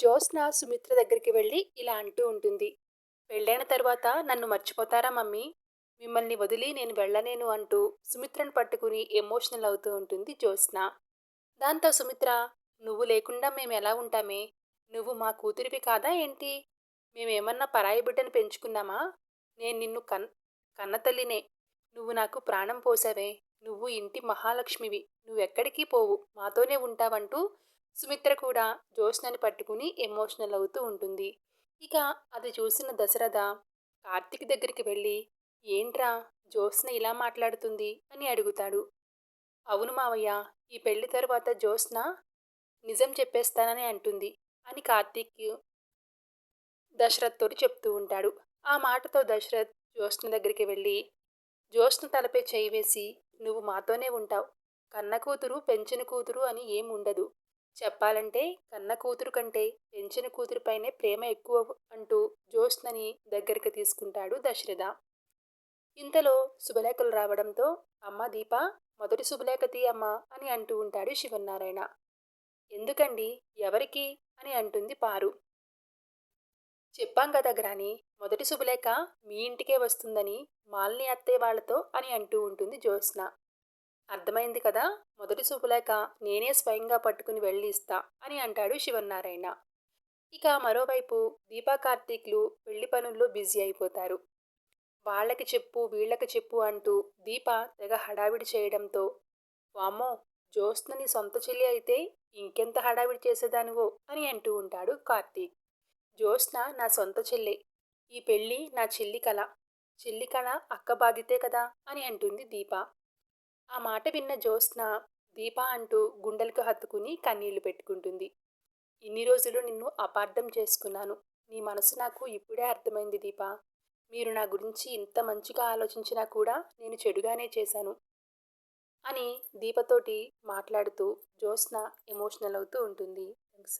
జ్యోత్స్న సుమిత్ర దగ్గరికి వెళ్ళి ఇలా అంటూ ఉంటుంది. పెళ్ళైన తర్వాత నన్ను మర్చిపోతారా మమ్మీ? మిమ్మల్ని వదిలి నేను వెళ్ళలేను అంటూ సుమిత్రను పట్టుకుని ఎమోషనల్ అవుతూ ఉంటుంది జ్యోత్స్న. దాంతో సుమిత్ర, నువ్వు లేకుండా మేమెలా ఉంటామే? నువ్వు మా కూతురివి కాదా ఏంటి? మేమేమన్నా పరాయి బిడ్డను పెంచుకున్నామా? నేను నిన్ను కన్నతల్లినే. నువ్వు నాకు ప్రాణం పోసావే. నువ్వు ఇంటి మహాలక్ష్మివి. నువ్వెక్కడికి పోవు. మాతోనే ఉంటావంటూ సుమిత్ర కూడా జ్యోత్స్నని పట్టుకుని ఎమోషనల్ అవుతూ ఉంటుంది. ఇక అది చూసిన దశరథ కార్తీక్ దగ్గరికి వెళ్ళి, ఏంట్రా జ్యోత్స్న ఇలా మాట్లాడుతుంది అని అడుగుతాడు. అవును మావయ్య, ఈ పెళ్లి తరువాత జ్యోత్స్న నిజం చెప్పేస్తానని అంటుంది అని కార్తీక్ దశరథ్ తోటి చెప్తూ ఉంటాడు. ఆ మాటతో దశరథ్ జ్యోత్స్న దగ్గరికి వెళ్ళి జ్యోత్స్న తలపై చేయి వేసి, నువ్వు మాతోనే ఉంటావు. కన్న కూతురు పెంచిన కూతురు అని ఏం ఉండదు. చెప్పాలంటే కన్న కూతురు కంటే పెంచిన కూతురిపైనే ప్రేమ ఎక్కువ అంటూ జ్యోత్స్నని దగ్గరికి తీసుకుంటాడు దశరథ. ఇంతలో శుభలేఖలు రావడంతో, అమ్మ దీప, మొదటి శుభలేఖ తీ అమ్మా అని అంటూ ఉంటాడు శివన్నారాయణ. ఎందుకండి, ఎవరికి అని అంటుంది పారు. చెప్పాం కదా గ్రాని, మొదటి శుభలేఖ మీ ఇంటికే వస్తుందని మాలిని అత్తయ్య వాళ్లతో అని అంటూ ఉంటుంది జ్యోత్స్న. అర్థమైంది కదా, మొదటి శుభలేఖ నేనే స్వయంగా పట్టుకుని వెళ్ళి ఇస్తా అని అంటాడు శివన్నారాయణ. ఇక మరోవైపు దీపా కార్తీక్లు పెళ్లి పనుల్లో బిజీ అయిపోతారు. వాళ్ళకి చెప్పు వీళ్ళకి చెప్పు అంటూ దీప తెగ హడావిడి చేయడంతో, వామ్మో, జ్యోత్స్న నీ సొంత చెల్లి అయితే ఇంకెంత హడావిడి చేసేదానివో అని అంటూ ఉంటాడు కార్తీక్. జ్యోత్స్న నా సొంత చెల్లె. ఈ పెళ్ళి నా చెల్లి కళ. చెల్లి కళ అక్క బాధితే కదా అని అంటుంది దీప. ఆ మాట విన్న జ్యోత్స్న దీప అంటూ గుండెలకు హత్తుకుని కన్నీళ్లు పెట్టుకుంటుంది. ఇన్ని రోజులు నిన్ను అపార్థం చేసుకున్నాను. నీ మనసు నాకు ఇప్పుడే అర్థమైంది దీప. మీరు నా గురించి ఇంత మంచిగా ఆలోచించినా కూడా నేను చెడుగానే చేశాను అని దీపతోటి మాట్లాడుతూ జ్యోత్స్న ఎమోషనల్ అవుతూ ఉంటుంది. థ్యాంక్స్.